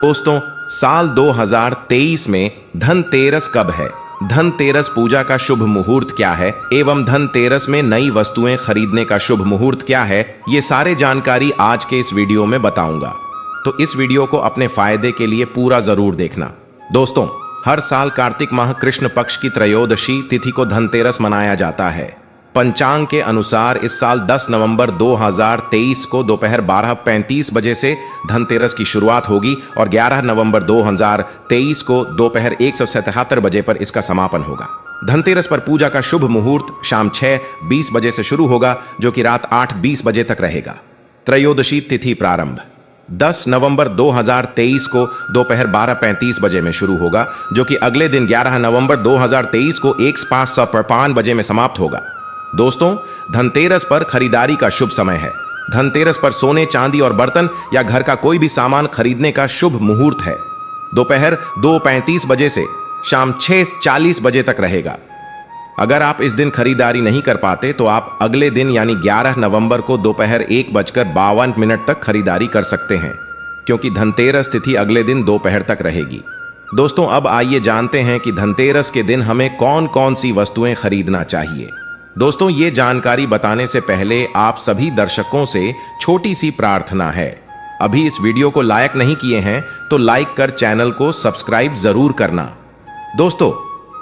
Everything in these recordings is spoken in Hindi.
दोस्तों, साल 2023 में धनतेरस कब है, धनतेरस पूजा का शुभ मुहूर्त क्या है एवं धनतेरस में नई वस्तुएं खरीदने का शुभ मुहूर्त क्या है, ये सारे जानकारी आज के इस वीडियो में बताऊंगा। तो इस वीडियो को अपने फायदे के लिए पूरा जरूर देखना। दोस्तों, हर साल कार्तिक माह कृष्ण पक्ष की त्रयोदशी तिथि को धनतेरस मनाया जाता है। पंचांग के अनुसार इस साल 10 नवंबर 2023 को दोपहर 12:35 बजे से धनतेरस की शुरुआत होगी और 11 नवंबर 2023 को दोपहर 1:77 बजे पर इसका समापन होगा। धनतेरस पर पूजा का शुभ मुहूर्त शाम 6:20 बजे से शुरू होगा, जो कि रात 8:20 बजे तक रहेगा। त्रयोदशी तिथि प्रारंभ 10 नवंबर 2023 को दोपहर 12:35 बजे में शुरू होगा, जो कि अगले दिन 11 नवंबर 2023 को 1:55 बजे में समाप्त होगा। दोस्तों, धनतेरस पर खरीदारी का शुभ समय है। धनतेरस पर सोने, चांदी और बर्तन या घर का कोई भी सामान खरीदने का शुभ मुहूर्त है। दोपहर 2:35 बजे से शाम 6:40 बजे तक रहेगा। अगर आप इस दिन खरीदारी नहीं कर पाते तो आप अगले दिन यानी 11 नवंबर को दोपहर 1:52 तक खरीदारी कर सकते हैं, क्योंकि धनतेरस तिथि अगले दिन दोपहर तक रहेगी। दोस्तों, अब आइए जानते हैं कि धनतेरस के दिन हमें कौन कौन सी वस्तुएं खरीदना चाहिए। दोस्तों, ये जानकारी बताने से पहले आप सभी दर्शकों से छोटी सी प्रार्थना है। अभी इस वीडियो को लाइक नहीं किए हैं तो लाइक कर चैनल को सब्सक्राइब जरूर करना। दोस्तों,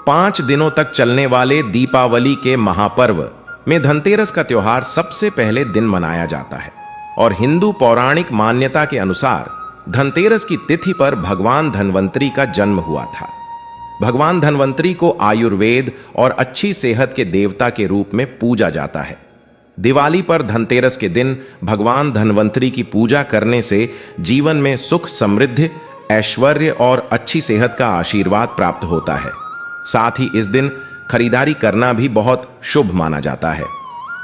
5 दिनों तक चलने वाले दीपावली के महापर्व में धनतेरस का त्योहार सबसे पहले दिन मनाया जाता है और हिंदू पौराणिक मान्यता के अनुसार धनतेरस की तिथि पर भगवान धन्वंतरी का जन्म हुआ था। भगवान धन्वंतरी को आयुर्वेद और अच्छी सेहत के देवता के रूप में पूजा जाता है। दिवाली पर धनतेरस के दिन भगवान धन्वंतरी की पूजा करने से जीवन में सुख, समृद्धि, ऐश्वर्य और अच्छी सेहत का आशीर्वाद प्राप्त होता है। साथ ही इस दिन खरीदारी करना भी बहुत शुभ माना जाता है।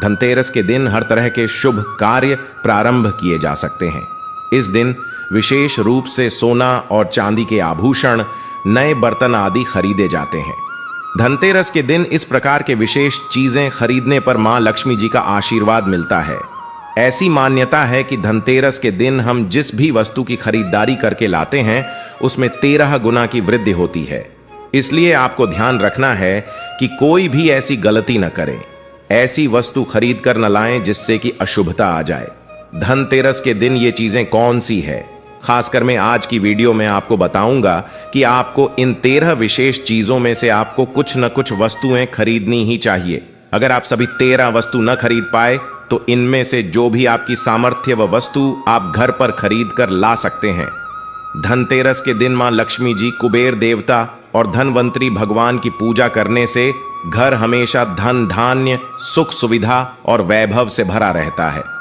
धनतेरस के दिन हर तरह के शुभ कार्य प्रारंभ किए जा सकते हैं। इस दिन विशेष रूप से सोना और चांदी के आभूषण, नए बर्तन आदि खरीदे जाते हैं। धनतेरस के दिन इस प्रकार के विशेष चीजें खरीदने पर मां लक्ष्मी जी का आशीर्वाद मिलता है। ऐसी मान्यता है कि धनतेरस के दिन हम जिस भी वस्तु की खरीदारी करके लाते हैं उसमें 13 गुना की वृद्धि होती है। इसलिए आपको ध्यान रखना है कि कोई भी ऐसी गलती न करें, ऐसी वस्तु खरीद कर न लाएं जिससे कि अशुभता आ जाए। धनतेरस के दिन ये चीजें कौन सी है, खासकर मैं आज की वीडियो में आपको बताऊंगा कि आपको इन 13 विशेष चीजों में से आपको कुछ न कुछ वस्तुएं खरीदनी ही चाहिए। अगर आप सभी 13 वस्तु न खरीद पाए तो इनमें से जो भी आपकी सामर्थ्य व वस्तु आप घर पर खरीद कर ला सकते हैं। धनतेरस के दिन मां लक्ष्मी जी, कुबेर देवता और धनवंतरी भगवान की पूजा करने से घर हमेशा धन, धान्य, सुख, सुविधा और वैभव से भरा रहता है।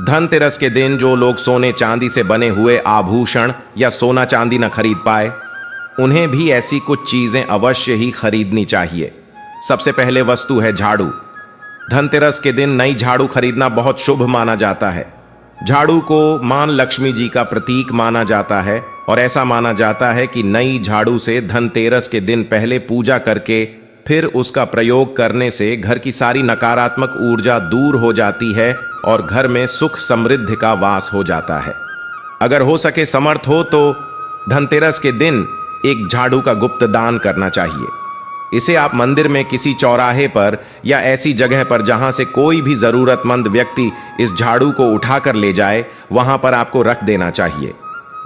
धनतेरस के दिन जो लोग सोने चांदी से बने हुए आभूषण या सोना चांदी न खरीद पाए, उन्हें भी ऐसी कुछ चीजें अवश्य ही खरीदनी चाहिए। सबसे पहले वस्तु है झाड़ू। धनतेरस के दिन नई झाड़ू खरीदना बहुत शुभ माना जाता है। झाड़ू को मां लक्ष्मी जी का प्रतीक माना जाता है और ऐसा माना जाता है कि नई झाड़ू से धनतेरस के दिन पहले पूजा करके फिर उसका प्रयोग करने से घर की सारी नकारात्मक ऊर्जा दूर हो जाती है और घर में सुख, समृद्धि का वास हो जाता है। अगर हो सके, समर्थ हो तो धनतेरस के दिन एक झाड़ू का गुप्त दान करना चाहिए। इसे आप मंदिर में किसी चौराहे पर या ऐसी जगह पर जहां से कोई भी जरूरतमंद व्यक्ति इस झाड़ू को उठाकर ले जाए, वहां पर आपको रख देना चाहिए।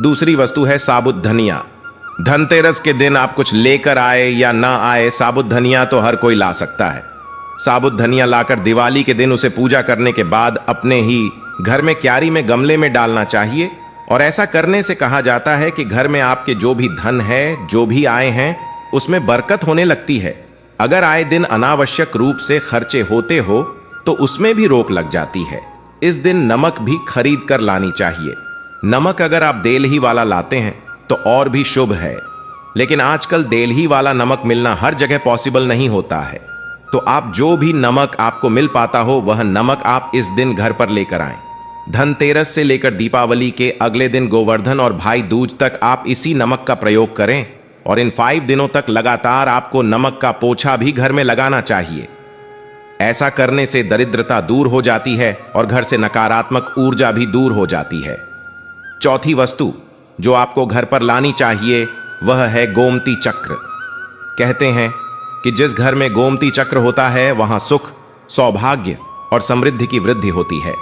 दूसरी वस्तु है साबुत धनिया। धनतेरस के दिन आप कुछ लेकर आए या ना आए, साबुत धनिया तो हर कोई ला सकता है। साबुत धनिया लाकर दिवाली के दिन उसे पूजा करने के बाद अपने ही घर में क्यारी में गमले में डालना चाहिए और ऐसा करने से कहा जाता है कि घर में आपके जो भी धन है, जो भी आए हैं, उसमें बरकत होने लगती है। अगर आए दिन अनावश्यक रूप से खर्चे होते हो तो उसमें भी रोक लग जाती है। इस दिन नमक भी खरीद कर लानी चाहिए। नमक अगर आप देलही वाला लाते हैं तो और भी शुभ है, लेकिन आजकल देलही वाला नमक मिलना हर जगह पॉसिबल नहीं होता है। तो आप जो भी नमक आपको मिल पाता हो वह नमक आप इस दिन घर पर लेकर आएं। धनतेरस से लेकर दीपावली के अगले दिन गोवर्धन और भाई दूज तक आप इसी नमक का प्रयोग करें और इन 5 दिनों तक लगातार आपको नमक का पोछा भी घर में लगाना चाहिए। ऐसा करने से दरिद्रता दूर हो जाती है और घर से नकारात्मक ऊर्जा भी दूर हो जाती है। चौथी वस्तु जो आपको घर पर लानी चाहिए वह है गोमती चक्र। कहते हैं कि जिस घर में गोमती चक्र होता है वहां सुख, सौभाग्य और समृद्धि की वृद्धि होती है।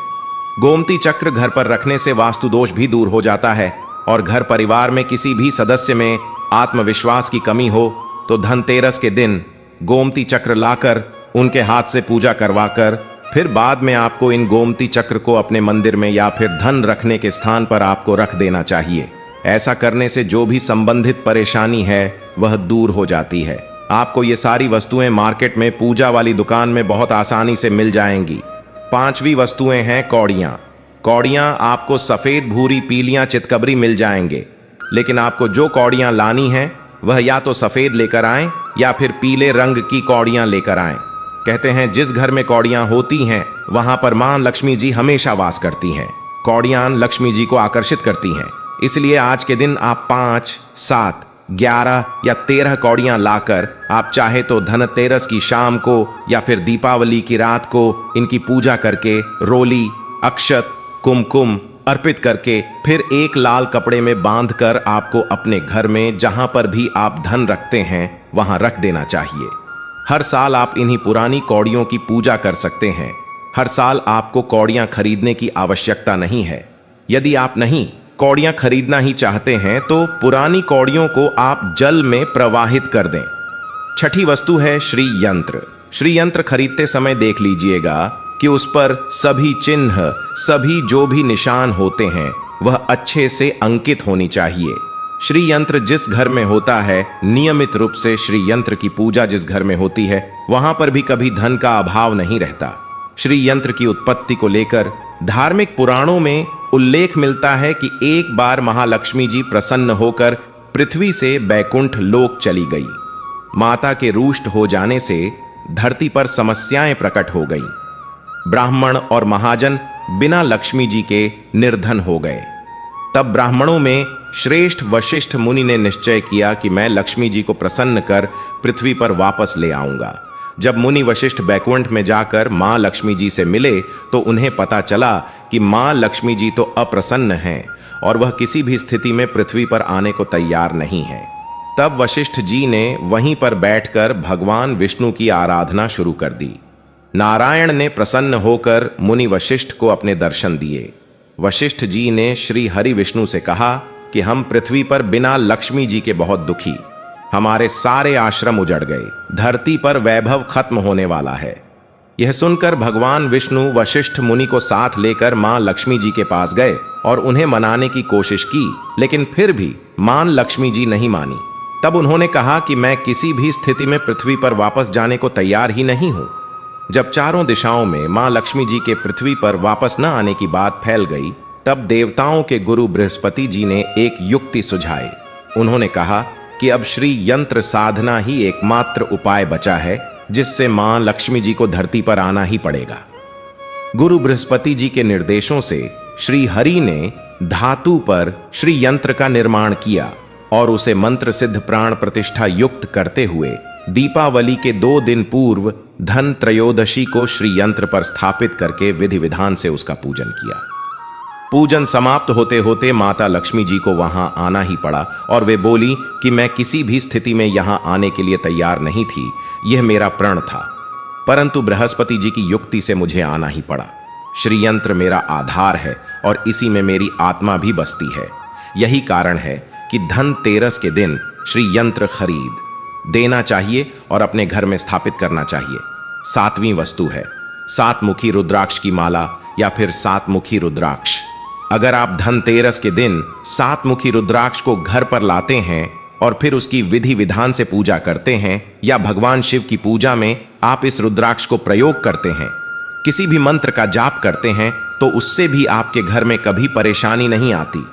गोमती चक्र घर पर रखने से वास्तु दोष भी दूर हो जाता है और घर परिवार में किसी भी सदस्य में आत्मविश्वास की कमी हो तो धनतेरस के दिन गोमती चक्र लाकर उनके हाथ से पूजा करवाकर फिर बाद में आपको इन गोमती चक्र को अपने मंदिर में या फिर धन रखने के स्थान पर आपको रख देना चाहिए। ऐसा करने से जो भी संबंधित परेशानी है वह दूर हो जाती है। आपको ये सारी वस्तुएं मार्केट में पूजा वाली दुकान में बहुत आसानी से मिल जाएंगी। 5वीं वस्तुएं हैं कौड़ियां। कौड़ियां आपको सफेद, भूरी, पीलियां, चितकबरी मिल जाएंगे, लेकिन आपको जो कौड़ियां लानी हैं वह या तो सफेद लेकर आएं या फिर पीले रंग की कौड़ियां लेकर आएं। कहते हैं जिस घर में कौड़ियां होती हैं वहां पर मां लक्ष्मी जी हमेशा वास करती हैं। कौड़ियां लक्ष्मी जी को आकर्षित करती हैं, इसलिए आज के दिन आप 5, 7, 11 या 13 कौड़ियां लाकर आप चाहे तो धनतेरस की शाम को या फिर दीपावली की रात को इनकी पूजा करके रोली, अक्षत, कुमकुम अर्पित करके फिर एक लाल कपड़े में बांधकर आपको अपने घर में जहां पर भी आप धन रखते हैं वहां रख देना चाहिए। हर साल आप इन्हीं पुरानी कौड़ियों की पूजा कर सकते हैं। हर साल आपको कौड़ियां खरीदने की आवश्यकता नहीं है। यदि आप नहीं कौड़ियां खरीदना ही चाहते हैं तो पुरानी कौड़ियों को आप जल में प्रवाहित कर दें। छठी वस्तु है श्री यंत्र। श्री यंत्र खरीदते समय देख लीजिएगा कि उस पर सभी चिन्ह, सभी जो भी निशान होते हैं वह अच्छे से अंकित होनी चाहिए। श्री यंत्र जिस घर में होता है, नियमित रूप से श्री यंत्र की पूजा जिस घर में होती है वहां पर भी कभी धन का अभाव नहीं रहता। श्री यंत्र की उत्पत्ति को लेकर धार्मिक पुराणों में उल्लेख मिलता है कि एक बार महालक्ष्मी जी प्रसन्न होकर पृथ्वी से बैकुंठ लोक चली गई। माता के रुष्ट हो जाने से धरती पर समस्याएं प्रकट हो गईं। ब्राह्मण और महाजन बिना लक्ष्मी जी के निर्धन हो गए। तब ब्राह्मणों में श्रेष्ठ वशिष्ठ मुनि ने निश्चय किया कि मैं लक्ष्मी जी को प्रसन्न कर पृथ्वी पर वापस ले आऊंगा। जब मुनि वशिष्ठ बैकुंठ में जाकर मां लक्ष्मी जी से मिले तो उन्हें पता चला कि मां लक्ष्मी जी तो अप्रसन्न हैं और वह किसी भी स्थिति में पृथ्वी पर आने को तैयार नहीं है। तब वशिष्ठ जी ने वहीं पर बैठकर भगवान विष्णु की आराधना शुरू कर दी। नारायण ने प्रसन्न होकर मुनि वशिष्ठ को अपने दर्शन दिए। वशिष्ठ जी ने श्री हरि विष्णु से कहा कि हम पृथ्वी पर बिना लक्ष्मी जी के बहुत दुखी, हमारे सारे आश्रम उजड़ गए, धरती पर वैभव खत्म होने वाला है। यह सुनकर भगवान विष्णु वशिष्ठ मुनि को साथ लेकर मां लक्ष्मी जी के पास गए और उन्हें मनाने की कोशिश की, लेकिन फिर भी मां लक्ष्मी जी नहीं मानी। तब उन्होंने कहा कि मैं किसी भी स्थिति में पृथ्वी पर वापस जाने को तैयार ही नहीं हूं। जब चारों दिशाओं में मां लक्ष्मी जी के पृथ्वी पर वापस न आने की बात फैल गई, तब देवताओं के गुरु बृहस्पति जी ने एक युक्ति सुझाई। उन्होंने कहा कि अब श्री यंत्र साधना ही एकमात्र उपाय बचा है जिससे मां लक्ष्मी जी को धरती पर आना ही पड़ेगा। गुरु बृहस्पति जी के निर्देशों से श्री हरि ने धातु पर श्री यंत्र का निर्माण किया और उसे मंत्र सिद्ध प्राण प्रतिष्ठा युक्त करते हुए दीपावली के 2 दिन पूर्व धन त्रयोदशी को श्री यंत्र पर स्थापित करके विधि विधान से उसका पूजन किया। पूजन समाप्त होते होते माता लक्ष्मी जी को वहां आना ही पड़ा और वे बोली कि मैं किसी भी स्थिति में यहां आने के लिए तैयार नहीं थी, यह मेरा प्रण था, परंतु बृहस्पति जी की युक्ति से मुझे आना ही पड़ा। श्री यंत्र मेरा आधार है और इसी में मेरी आत्मा भी बसती है। यही कारण है कि धनतेरस के दिन श्री यंत्र खरीद देना चाहिए और अपने घर में स्थापित करना चाहिए। 7वीं वस्तु है 7 मुखी रुद्राक्ष की माला या फिर 7 मुखी रुद्राक्ष। अगर आप धनतेरस के दिन 7 मुखी रुद्राक्ष को घर पर लाते हैं और फिर उसकी विधि विधान से पूजा करते हैं या भगवान शिव की पूजा में आप इस रुद्राक्ष को प्रयोग करते हैं, किसी भी मंत्र का जाप करते हैं, तो उससे भी आपके घर में कभी परेशानी नहीं आती।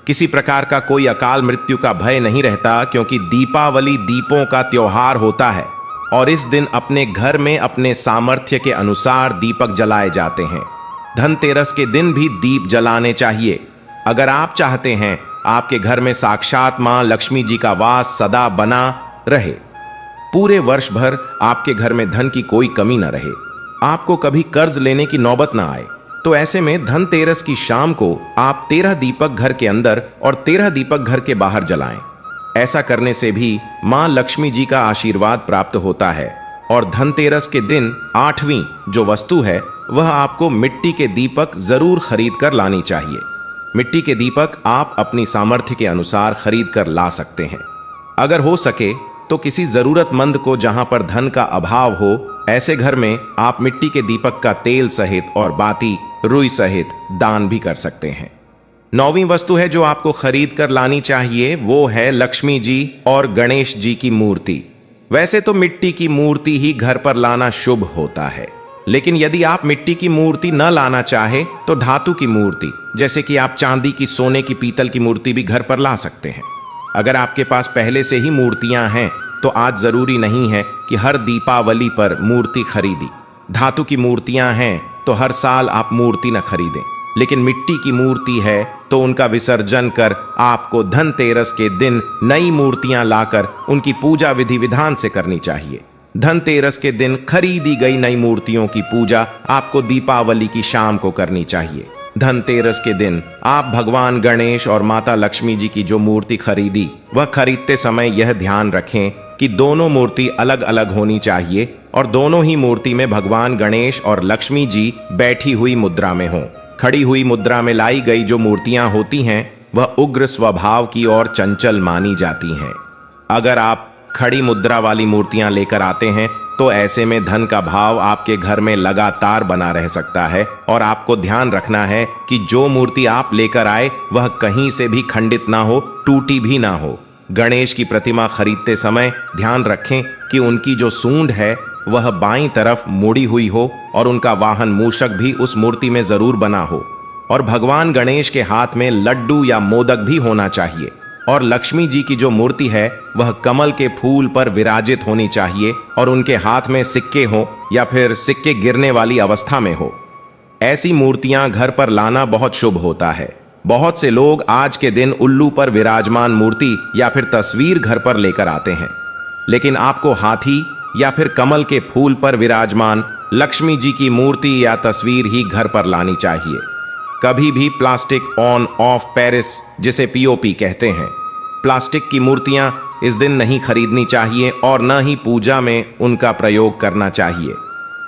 किसी प्रकार का कोई अकाल मृत्यु का भय नहीं रहता, क्योंकि दीपावली दीपों का त्योहार होता है और इस दिन अपने घर में अपने सामर्थ्य के अनुसार दीपक जलाए जाते हैं। धनतेरस के दिन भी दीप जलाने चाहिए। अगर आप चाहते हैं आपके घर में साक्षात मां लक्ष्मी जी का वास सदा बना रहे, पूरे वर्ष भर आपके घर में धन की कोई कमी न रहे, आपको कभी कर्ज लेने की नौबत न आए, तो ऐसे में धनतेरस की शाम को आप 13 दीपक घर के अंदर और 13 दीपक घर के बाहर जलाएं। ऐसा करने से भी मां लक्ष्मी जी का आशीर्वाद प्राप्त होता है। और धनतेरस के दिन 8वीं जो वस्तु है वह आपको मिट्टी के दीपक जरूर खरीद कर लानी चाहिए। मिट्टी के दीपक आप अपनी सामर्थ्य के अनुसार खरीद कर ला सकते हैं। अगर हो सके तो किसी जरूरतमंद को जहां पर धन का अभाव हो, ऐसे घर में आप मिट्टी के दीपक का तेल सहित और बाती रुई सहित दान भी कर सकते हैं। 9वीं वस्तु है जो आपको खरीद कर लानी चाहिए, वो है लक्ष्मी जी और गणेश जी की मूर्ति। वैसे तो मिट्टी की मूर्ति ही घर पर लाना शुभ होता है, लेकिन यदि आप मिट्टी की मूर्ति न लाना चाहे तो धातु की मूर्ति, जैसे कि आप चांदी की, सोने की, पीतल की मूर्ति भी घर पर ला सकते हैं। अगर आपके पास पहले से ही मूर्तियां हैं तो आज जरूरी नहीं है कि हर दीपावली पर मूर्ति खरीदी। धातु की मूर्तियां हैं तो हर साल आप मूर्ति न खरीदें, लेकिन मिट्टी की मूर्ति है तो उनका विसर्जन कर आपको धनतेरस के दिन नई मूर्तियां लाकर उनकी पूजा विधि विधान से करनी चाहिए। धनतेरस के दिन खरीदी गई नई मूर्तियों की पूजा आपको दीपावली की शाम को करनी चाहिए। धनतेरस के दिन आप भगवान गणेश और माता लक्ष्मी जी की जो मूर्ति खरीदी, वह खरीदते समय यह ध्यान रखें कि दोनों मूर्ति अलग अलग होनी चाहिए और दोनों ही मूर्ति में भगवान गणेश और लक्ष्मी जी बैठी हुई मुद्रा में हों। खड़ी हुई मुद्रा में लाई गई जो मूर्तियां होती हैं वह उग्र स्वभाव की और चंचल मानी जाती हैं। अगर आप खड़ी मुद्रा वाली मूर्तियां लेकर आते हैं तो ऐसे में धन का भाव आपके घर में लगातार बना रह सकता है। और आपको ध्यान रखना है कि जो मूर्ति आप लेकर आए वह कहीं से भी खंडित ना हो, टूटी भी ना हो। गणेश की प्रतिमा खरीदते समय ध्यान रखें कि उनकी जो सूंड है वह बाईं तरफ मुड़ी हुई हो और उनका वाहन मूषक भी उस मूर्ति में जरूर बना हो। और भगवान गणेश के हाथ में लड्डू या मोदक भी होना चाहिए। और लक्ष्मी जी की जो मूर्ति है वह कमल के फूल पर विराजित होनी चाहिए और उनके हाथ में सिक्के हो या फिर सिक्के गिरने वाली अवस्था में हो। ऐसी मूर्तियां घर पर लाना बहुत शुभ होता है। बहुत से लोग आज के दिन उल्लू पर विराजमान मूर्ति या फिर तस्वीर घर पर लेकर आते हैं, लेकिन आपको हाथी या फिर कमल के फूल पर विराजमान लक्ष्मी जी की मूर्ति या तस्वीर ही घर पर लानी चाहिए। कभी भी प्लास्टिक ऑन ऑफ पेरिस, जिसे पीओपी कहते हैं, प्लास्टिक की मूर्तियां इस दिन नहीं खरीदनी चाहिए और न ही पूजा में उनका प्रयोग करना चाहिए।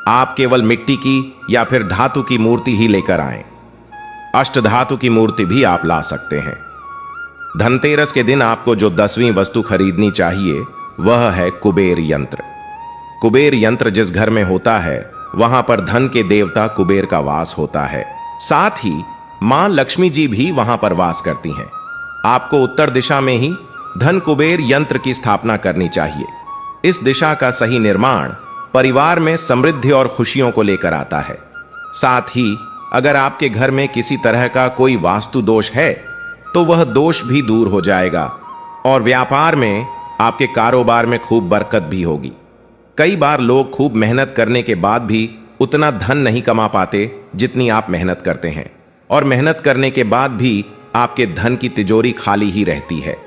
आप केवल मिट्टी की या फिर धातु की मूर्ति ही लेकर आएं। अष्टधातु की मूर्ति भी आप ला सकते हैं। धनतेरस के दिन आपको जो 10वीं वस्तु खरीदनी चाहिए वह है कुबेर यंत्र। कुबेर यंत्र जिस घर में होता है वहां पर धन के देवता कुबेर का वास होता है। साथ ही मां लक्ष्मी जी भी वहां पर वास करती हैं। आपको उत्तर दिशा में ही धन कुबेर यंत्र की स्थापना करनी चाहिए। इस दिशा का सही निर्माण परिवार में समृद्धि और खुशियों को लेकर आता है। साथ ही अगर आपके घर में किसी तरह का कोई वास्तु दोष है तो वह दोष भी दूर हो जाएगा और व्यापार में, आपके कारोबार में खूब बरकत भी होगी। कई बार लोग खूब मेहनत करने के बाद भी उतना धन नहीं कमा पाते जितनी आप मेहनत करते हैं, और मेहनत करने के बाद भी आपके धन की तिजोरी खाली ही रहती है।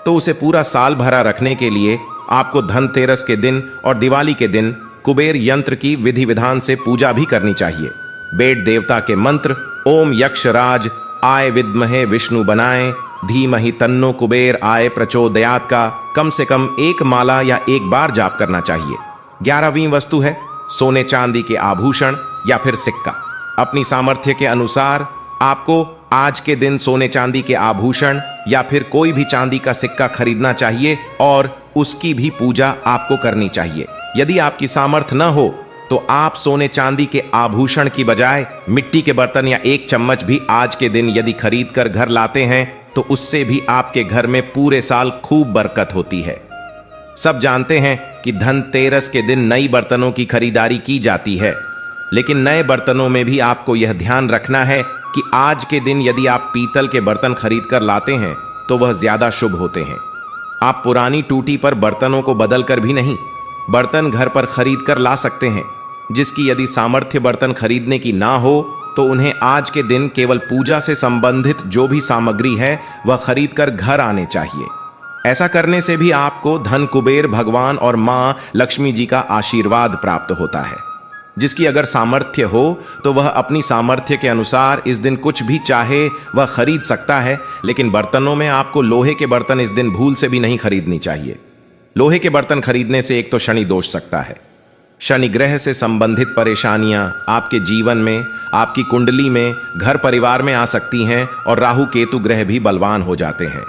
तो उसे पूरा साल भरा रखने के लिए आपको धनतेरस के दिन और दिवाली के दिन कुबेर यंत्र की विधि विधान से पूजा भी करनी चाहिए। बेट देवता के मंत्र ओम यक्षराज आय विद्महे विष्णु बनाए धीमहि तन्नो कुबेर आय प्रचोदयात का कम से कम 1 माला या 1 बार जाप करना चाहिए। 11वीं वस्तु है सोने चांदी के आभूषण या फिर सिक्का। अपनी सामर्थ्य के अनुसार आपको आज के दिन सोने चांदी के आभूषण या फिर कोई भी चांदी का सिक्का खरीदना चाहिए और उसकी भी पूजा आपको करनी चाहिए। यदि आपकी सामर्थ्य न हो तो आप सोने चांदी के आभूषण की बजाय मिट्टी के बर्तन या 1 चम्मच भी आज के दिन यदि खरीद कर घर लाते हैं तो उससे भी आपके घर में पूरे साल खूब बरकत होती है। सब जानते हैं कि धनतेरस के दिन नई बर्तनों की खरीदारी की जाती है, लेकिन नए बर्तनों में भी आपको यह ध्यान रखना है कि आज के दिन यदि आप पीतल के बर्तन खरीद कर लाते हैं तो वह ज्यादा शुभ होते हैं। आप पुरानी टूटी पर बर्तनों को बदल कर भी नहीं, बर्तन घर पर खरीद कर ला सकते हैं। जिसकी यदि सामर्थ्य बर्तन खरीदने की ना हो तो उन्हें आज के दिन केवल पूजा से संबंधित जो भी सामग्री है वह खरीद कर घर आने चाहिए। ऐसा करने से भी आपको धन कुबेर भगवान और मां लक्ष्मी जी का आशीर्वाद प्राप्त होता है। जिसकी अगर सामर्थ्य हो तो वह अपनी सामर्थ्य के अनुसार इस दिन कुछ भी चाहे वह खरीद सकता है, लेकिन बर्तनों में आपको लोहे के बर्तन इस दिन भूल से भी नहीं खरीदनी चाहिए। लोहे के बर्तन खरीदने से एक तो शनि दोष सकता है, शनि ग्रह से संबंधित परेशानियां आपके जीवन में, आपकी कुंडली में, घर परिवार में आ सकती हैं और राहु केतु ग्रह भी बलवान हो जाते हैं।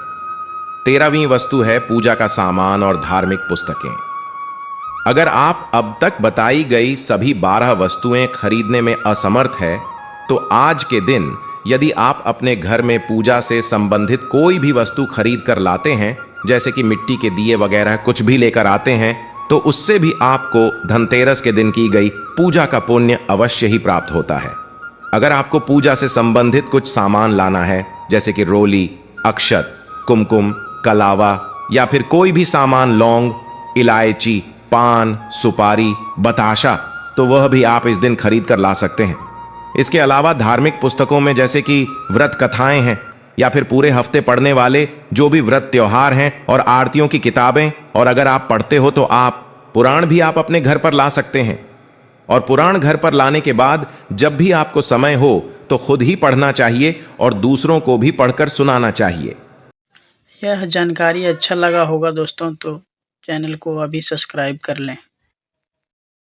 13वीं वस्तु है पूजा का सामान और धार्मिक पुस्तकें। अगर आप अब तक बताई गई सभी 12 वस्तुएं खरीदने में असमर्थ है तो आज के दिन यदि आप अपने घर में पूजा से संबंधित कोई भी वस्तु खरीद कर लाते हैं, जैसे कि मिट्टी के दिए वगैरह कुछ भी लेकर आते हैं, तो उससे भी आपको धनतेरस के दिन की गई पूजा का पुण्य अवश्य ही प्राप्त होता है। अगर आपको पूजा से संबंधित कुछ सामान लाना है, जैसे कि रोली, अक्षत, कुमकुम, कलावा या फिर कोई भी सामान, लौंग, इलायची, पान, सुपारी, बताशा, तो वह भी आप इस दिन खरीद कर ला सकते हैं। इसके अलावा धार्मिक पुस्तकों में जैसे कि व्रत कथाएं हैं या फिर पूरे हफ्ते पढ़ने वाले जो भी व्रत त्योहार हैं और आरतियों की किताबें, और अगर आप पढ़ते हो तो आप पुराण भी आप अपने घर पर ला सकते हैं। और पुराण घर पर लाने के बाद जब भी आपको समय हो तो खुद ही पढ़ना चाहिए और दूसरों को भी पढ़कर सुनाना चाहिए। यह जानकारी अच्छा लगा होगा दोस्तों, तो चैनल को अभी सब्सक्राइब कर लें।